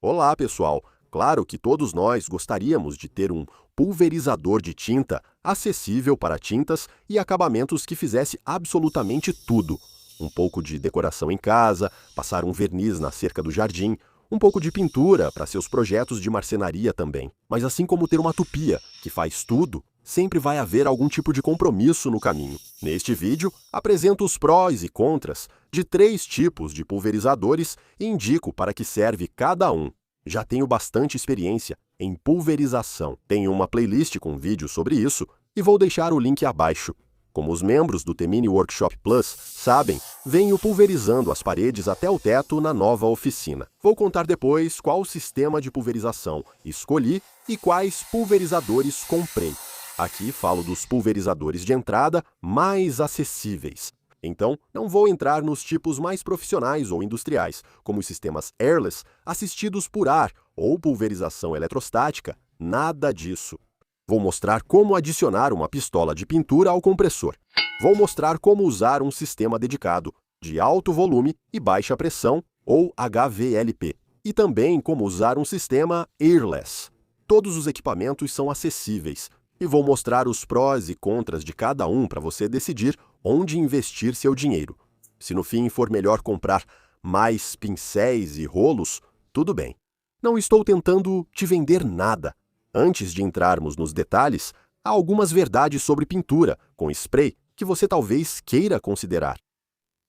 Olá, pessoal! Claro que todos nós gostaríamos de ter um pulverizador de tinta acessível para tintas e acabamentos que fizesse absolutamente tudo. Um pouco de decoração em casa, passar um verniz na cerca do jardim, um pouco de pintura para seus projetos de marcenaria também. Mas assim como ter uma tupia que faz tudo, sempre vai haver algum tipo de compromisso no caminho. Neste vídeo, apresento os prós e contras de 3 tipos de pulverizadores e indico para que serve cada um. Já tenho bastante experiência em pulverização. Tenho uma playlist com vídeos sobre isso e vou deixar o link abaixo. Como os membros do Temini Workshop Plus sabem, venho pulverizando as paredes até o teto na nova oficina. Vou contar depois qual sistema de pulverização escolhi e quais pulverizadores comprei. Aqui falo dos pulverizadores de entrada mais acessíveis. Então, não vou entrar nos tipos mais profissionais ou industriais, como os sistemas airless assistidos por ar ou pulverização eletrostática, nada disso. Vou mostrar como adicionar uma pistola de pintura ao compressor. Vou mostrar como usar um sistema dedicado, de alto volume e baixa pressão, ou HVLP, e também como usar um sistema airless. Todos os equipamentos são acessíveis, e vou mostrar os prós e contras de cada um para você decidir onde investir seu dinheiro. Se no fim for melhor comprar mais pincéis e rolos, tudo bem. Não estou tentando te vender nada. Antes de entrarmos nos detalhes, há algumas verdades sobre pintura com spray que você talvez queira considerar.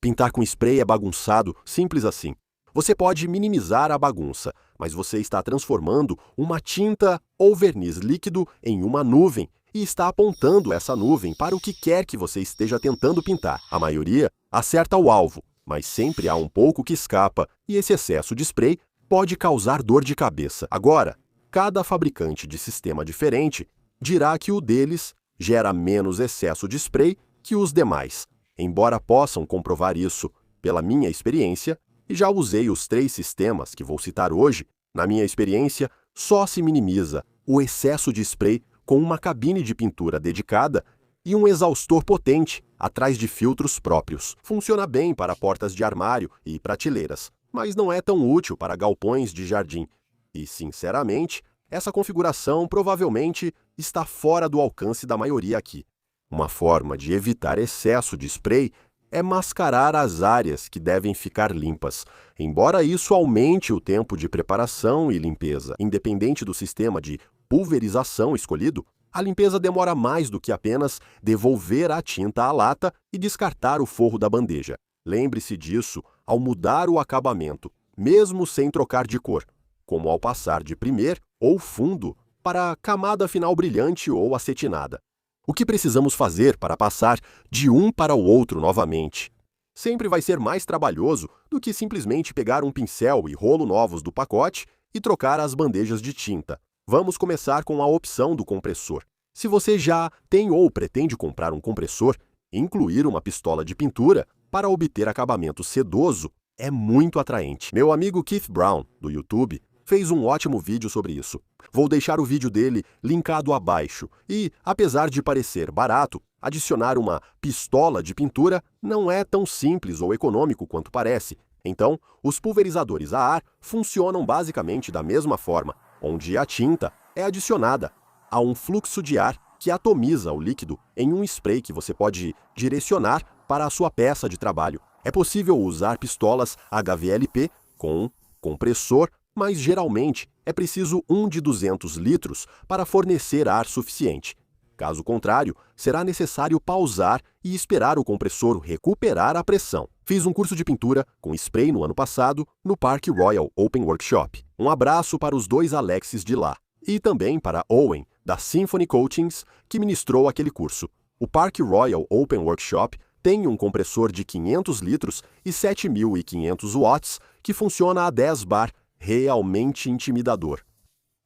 Pintar com spray é bagunçado, simples assim. Você pode minimizar a bagunça, mas você está transformando uma tinta ou verniz líquido em uma nuvem e está apontando essa nuvem para o que quer que você esteja tentando pintar. A maioria acerta o alvo, mas sempre há um pouco que escapa e esse excesso de spray pode causar dor de cabeça. Agora, cada fabricante de sistema diferente dirá que o deles gera menos excesso de spray que os demais. Embora possam comprovar isso pela minha experiência, e já usei os 3 sistemas que vou citar hoje, na minha experiência, só se minimiza o excesso de spray com uma cabine de pintura dedicada e um exaustor potente atrás de filtros próprios. Funciona bem para portas de armário e prateleiras, mas não é tão útil para galpões de jardim. E, sinceramente, essa configuração provavelmente está fora do alcance da maioria aqui. Uma forma de evitar excesso de spray é mascarar as áreas que devem ficar limpas, embora isso aumente o tempo de preparação e limpeza. Independente do sistema de pulverização escolhido, a limpeza demora mais do que apenas devolver a tinta à lata e descartar o forro da bandeja. Lembre-se disso ao mudar o acabamento, mesmo sem trocar de cor, como ao passar de primer ou fundo para a camada final brilhante ou acetinada. O que precisamos fazer para passar de um para o outro novamente? Sempre vai ser mais trabalhoso do que simplesmente pegar um pincel e rolo novos do pacote e trocar as bandejas de tinta. Vamos começar com a opção do compressor. Se você já tem ou pretende comprar um compressor, incluir uma pistola de pintura para obter acabamento sedoso é muito atraente. Meu amigo Keith Brown, do YouTube, fez um ótimo vídeo sobre isso. Vou deixar o vídeo dele linkado abaixo e, apesar de parecer barato, adicionar uma pistola de pintura não é tão simples ou econômico quanto parece. Então, os pulverizadores a ar funcionam basicamente da mesma forma, onde a tinta é adicionada a um fluxo de ar que atomiza o líquido em um spray que você pode direcionar para a sua peça de trabalho. É possível usar pistolas HVLP com compressor, mas geralmente é preciso um de 200 litros para fornecer ar suficiente. Caso contrário, será necessário pausar e esperar o compressor recuperar a pressão. Fiz um curso de pintura com spray no ano passado no Park Royal Open Workshop. Um abraço para os 2 Alexes de lá e também para Owen, da Symphony Coatings, que ministrou aquele curso. O Park Royal Open Workshop tem um compressor de 500 litros e 7.500 watts que funciona a 10 bar, realmente intimidador.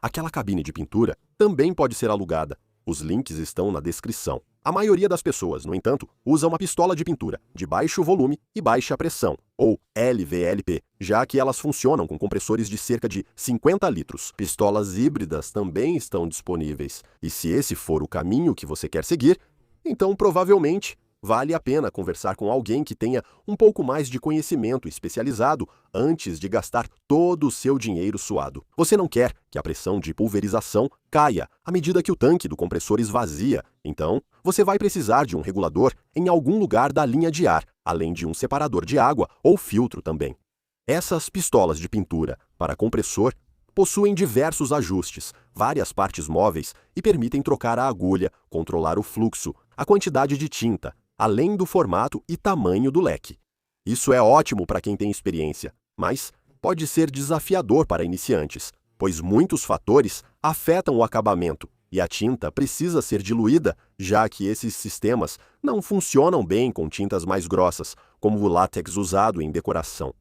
Aquela cabine de pintura também pode ser alugada. Os links estão na descrição. A maioria das pessoas, no entanto, usa uma pistola de pintura de baixo volume e baixa pressão, ou LVLP, já que elas funcionam com compressores de cerca de 50 litros. Pistolas híbridas também estão disponíveis. E se esse for o caminho que você quer seguir, então provavelmente vale a pena conversar com alguém que tenha um pouco mais de conhecimento especializado antes de gastar todo o seu dinheiro suado. Você não quer que a pressão de pulverização caia à medida que o tanque do compressor esvazia, então você vai precisar de um regulador em algum lugar da linha de ar, além de um separador de água ou filtro também. Essas pistolas de pintura para compressor possuem diversos ajustes, várias partes móveis e permitem trocar a agulha, controlar o fluxo, a quantidade de tinta, além do formato e tamanho do leque. Isso é ótimo para quem tem experiência, mas pode ser desafiador para iniciantes, pois muitos fatores afetam o acabamento e a tinta precisa ser diluída, já que esses sistemas não funcionam bem com tintas mais grossas, como o látex usado em decoração.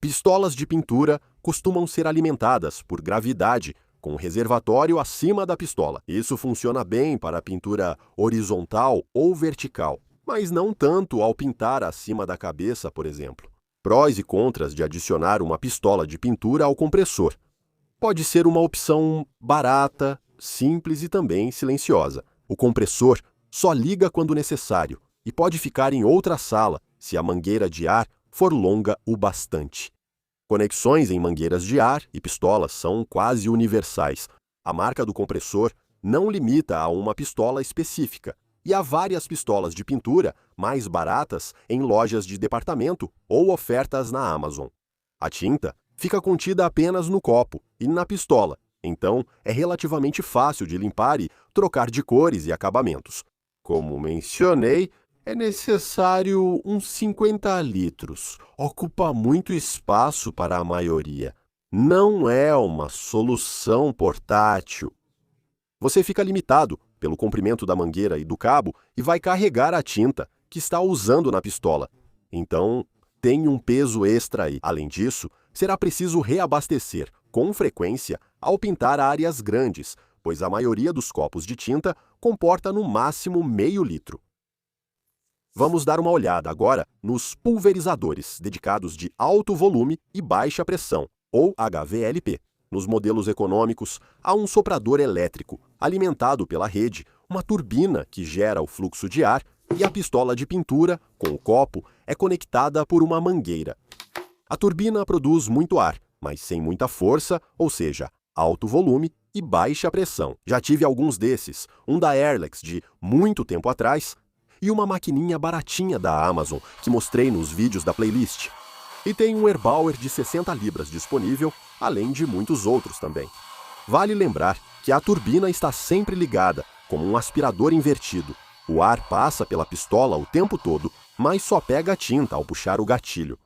Pistolas de pintura costumam ser alimentadas por gravidade, com um reservatório acima da pistola. Isso funciona bem para a pintura horizontal ou vertical, mas não tanto ao pintar acima da cabeça, por exemplo. Prós e contras de adicionar uma pistola de pintura ao compressor. Pode ser uma opção barata, simples e também silenciosa. O compressor só liga quando necessário e pode ficar em outra sala se a mangueira de ar for longa o bastante. Conexões em mangueiras de ar e pistolas são quase universais. A marca do compressor não limita a uma pistola específica, e há várias pistolas de pintura mais baratas em lojas de departamento ou ofertas na Amazon. A tinta fica contida apenas no copo e na pistola, então é relativamente fácil de limpar e trocar de cores e acabamentos. Como mencionei, é necessário uns 50 litros. Ocupa muito espaço para a maioria. Não é uma solução portátil. Você fica limitado pelo comprimento da mangueira e do cabo e vai carregar a tinta que está usando na pistola. Então, tem um peso extra aí. Além disso, será preciso reabastecer com frequência ao pintar áreas grandes, pois a maioria dos copos de tinta comporta no máximo meio litro. Vamos dar uma olhada agora nos pulverizadores dedicados de alto volume e baixa pressão, ou HVLP. Nos modelos econômicos, há um soprador elétrico, alimentado pela rede, uma turbina que gera o fluxo de ar e a pistola de pintura, com o copo, é conectada por uma mangueira. A turbina produz muito ar, mas sem muita força, ou seja, alto volume e baixa pressão. Já tive alguns desses, um da Airlex de muito tempo atrás, e uma maquininha baratinha da Amazon, que mostrei nos vídeos da playlist. E tem um Erbauer de 60 libras disponível, além de muitos outros também. Vale lembrar que a turbina está sempre ligada, como um aspirador invertido. O ar passa pela pistola o tempo todo, mas só pega a tinta ao puxar o gatilho.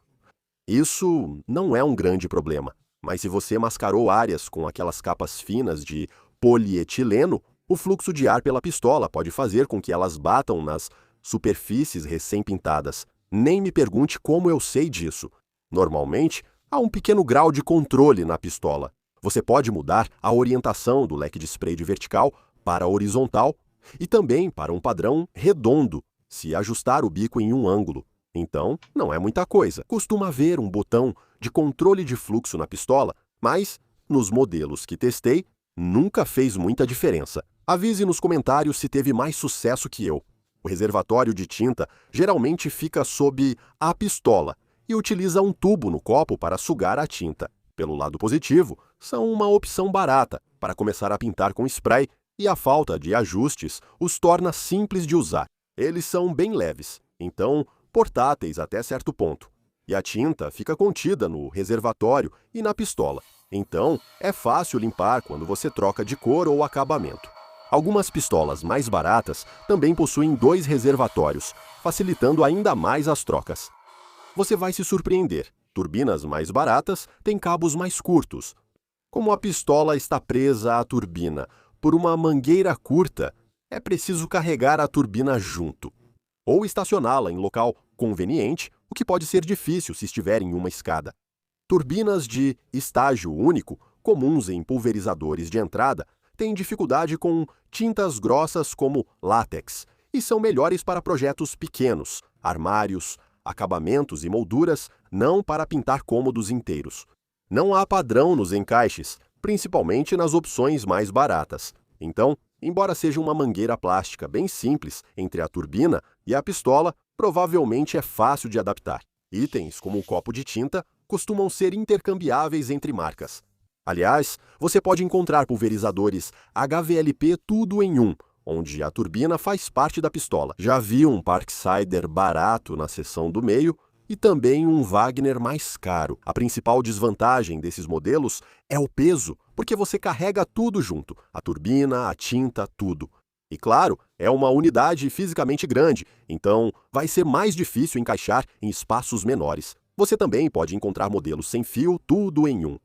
Isso não é um grande problema, mas se você mascarou áreas com aquelas capas finas de polietileno, o fluxo de ar pela pistola pode fazer com que elas batam nas superfícies recém-pintadas. Nem me pergunte como eu sei disso. Normalmente, há um pequeno grau de controle na pistola. Você pode mudar a orientação do leque de spray de vertical para horizontal e também para um padrão redondo, se ajustar o bico em um ângulo. Então, não é muita coisa. Costuma haver um botão de controle de fluxo na pistola, mas, nos modelos que testei, nunca fez muita diferença. Avise nos comentários se teve mais sucesso que eu. O reservatório de tinta geralmente fica sob a pistola e utiliza um tubo no copo para sugar a tinta. Pelo lado positivo, são uma opção barata para começar a pintar com spray e a falta de ajustes os torna simples de usar. Eles são bem leves, então portáteis até certo ponto. E a tinta fica contida no reservatório e na pistola. Então, é fácil limpar quando você troca de cor ou acabamento. Algumas pistolas mais baratas também possuem 2 reservatórios, facilitando ainda mais as trocas. Você vai se surpreender. Turbinas mais baratas têm cabos mais curtos. Como a pistola está presa à turbina por uma mangueira curta, é preciso carregar a turbina junto, ou estacioná-la em local conveniente, o que pode ser difícil se estiver em uma escada. Turbinas de estágio único, comuns em pulverizadores de entrada, têm dificuldade com tintas grossas como látex e são melhores para projetos pequenos, armários, acabamentos e molduras, não para pintar cômodos inteiros. Não há padrão nos encaixes, principalmente nas opções mais baratas. Então, Embora seja uma mangueira plástica bem simples entre a turbina e a pistola, provavelmente é fácil de adaptar. Itens como o copo de tinta costumam ser intercambiáveis entre marcas. Aliás, você pode encontrar pulverizadores HVLP tudo em um, onde a turbina faz parte da pistola. Já vi um Parksider barato na seção do meio e também um Wagner mais caro. A principal desvantagem desses modelos é o peso, porque você carrega tudo junto, a turbina, a tinta, tudo. E claro, é uma unidade fisicamente grande, então vai ser mais difícil encaixar em espaços menores. Você também pode encontrar modelos sem fio, tudo em um.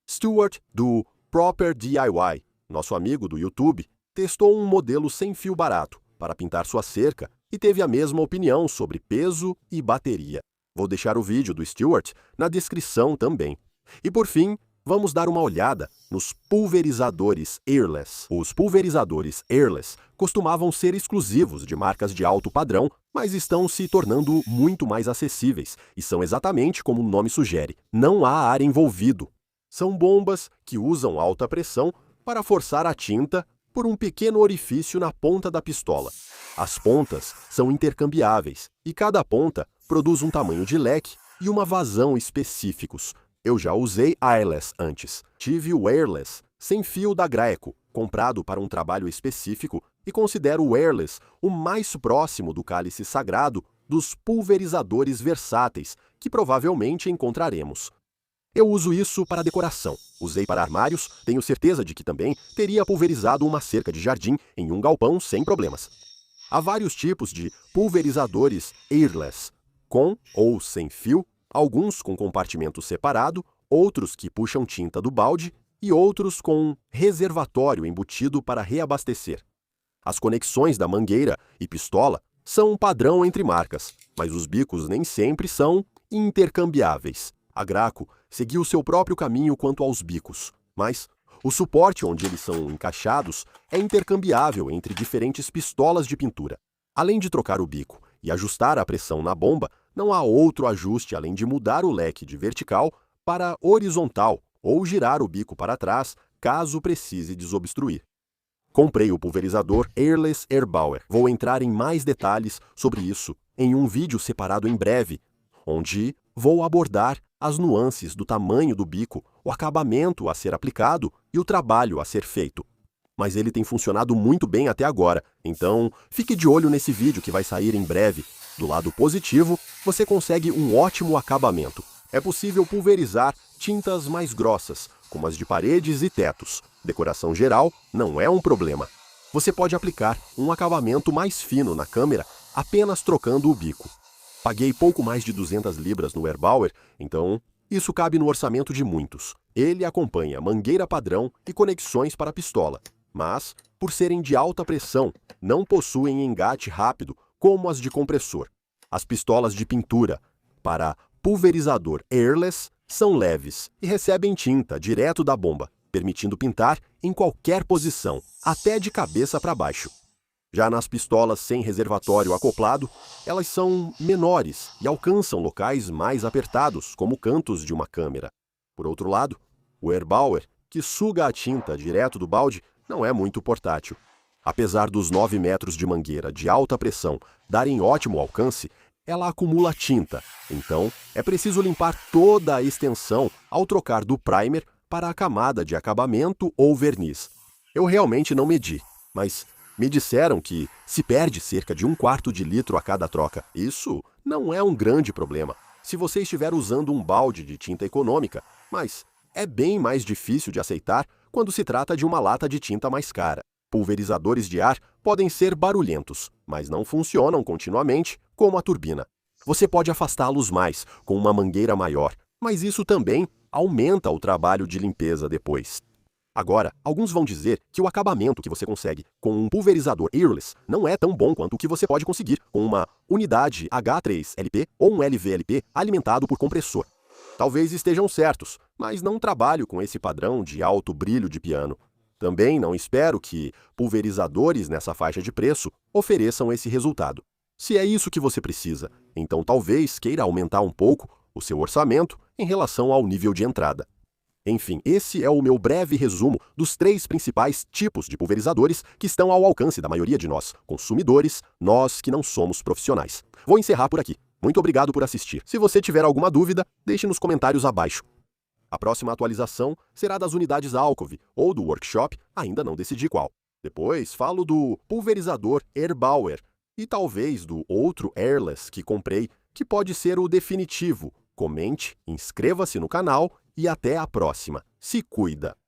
Stuart, do Proper DIY, nosso amigo do YouTube, testou um modelo sem fio barato para pintar sua cerca e teve a mesma opinião sobre peso e bateria. Vou deixar o vídeo do Stuart na descrição também. E por fim, vamos dar uma olhada nos pulverizadores airless. Os pulverizadores airless costumavam ser exclusivos de marcas de alto padrão, mas estão se tornando muito mais acessíveis e são exatamente como o nome sugere, não há ar envolvido. São bombas que usam alta pressão para forçar a tinta por um pequeno orifício na ponta da pistola. As pontas são intercambiáveis e cada ponta produz um tamanho de leque e uma vazão específicos. Eu já usei airless antes. Tive o airless sem fio da Graeco, comprado para um trabalho específico, e considero o airless o mais próximo do cálice sagrado dos pulverizadores versáteis que provavelmente encontraremos. Eu uso isso para decoração. Usei para armários, tenho certeza de que também teria pulverizado uma cerca de jardim em um galpão sem problemas. Há vários tipos de pulverizadores airless, com ou sem fio, alguns com compartimento separado, outros que puxam tinta do balde e outros com reservatório embutido para reabastecer. As conexões da mangueira e pistola são um padrão entre marcas, mas os bicos nem sempre são intercambiáveis. A Graco seguiu seu próprio caminho quanto aos bicos, mas o suporte onde eles são encaixados é intercambiável entre diferentes pistolas de pintura. Além de trocar o bico e ajustar a pressão na bomba, não há outro ajuste além de mudar o leque de vertical para horizontal ou girar o bico para trás, caso precise desobstruir. Comprei o pulverizador Airless Erbauer. Vou entrar em mais detalhes sobre isso em um vídeo separado em breve, onde vou abordar as nuances do tamanho do bico, o acabamento a ser aplicado e o trabalho a ser feito. Mas ele tem funcionado muito bem até agora, então fique de olho nesse vídeo que vai sair em breve. Do lado positivo, você consegue um ótimo acabamento. É possível pulverizar tintas mais grossas, como as de paredes e tetos. Decoração geral não é um problema. Você pode aplicar um acabamento mais fino na câmera apenas trocando o bico. Paguei pouco mais de 200 libras no Erbauer, então isso cabe no orçamento de muitos. Ele acompanha mangueira padrão e conexões para pistola, mas, por serem de alta pressão, não possuem engate rápido como as de compressor. As pistolas de pintura para pulverizador airless são leves e recebem tinta direto da bomba, permitindo pintar em qualquer posição, até de cabeça para baixo. Já nas pistolas sem reservatório acoplado, elas são menores e alcançam locais mais apertados, como cantos de uma câmera. Por outro lado, o Erbauer, que suga a tinta direto do balde, não é muito portátil. Apesar dos 9 metros de mangueira de alta pressão darem ótimo alcance, ela acumula tinta, então é preciso limpar toda a extensão ao trocar do primer para a camada de acabamento ou verniz. Eu realmente não medi, mas me disseram que se perde cerca de 1/4 de litro a cada troca. Isso não é um grande problema se você estiver usando um balde de tinta econômica, mas é bem mais difícil de aceitar quando se trata de uma lata de tinta mais cara. Pulverizadores de ar podem ser barulhentos, mas não funcionam continuamente como a turbina. Você pode afastá-los mais com uma mangueira maior, mas isso também aumenta o trabalho de limpeza depois. Agora, alguns vão dizer que o acabamento que você consegue com um pulverizador airless não é tão bom quanto o que você pode conseguir com uma unidade H3LP ou um LVLP alimentado por compressor. Talvez estejam certos, mas não trabalho com esse padrão de alto brilho de piano. Também não espero que pulverizadores nessa faixa de preço ofereçam esse resultado. Se é isso que você precisa, então talvez queira aumentar um pouco o seu orçamento em relação ao nível de entrada. Enfim, esse é o meu breve resumo dos 3 principais tipos de pulverizadores que estão ao alcance da maioria de nós, consumidores, nós que não somos profissionais. Vou encerrar por aqui. Muito obrigado por assistir. Se você tiver alguma dúvida, deixe nos comentários abaixo. A próxima atualização será das unidades Alcove ou do workshop, ainda não decidi qual. Depois falo do pulverizador Erbauer e talvez do outro airless que comprei, que pode ser o definitivo. Comente, inscreva-se no canal e até a próxima. Se cuida!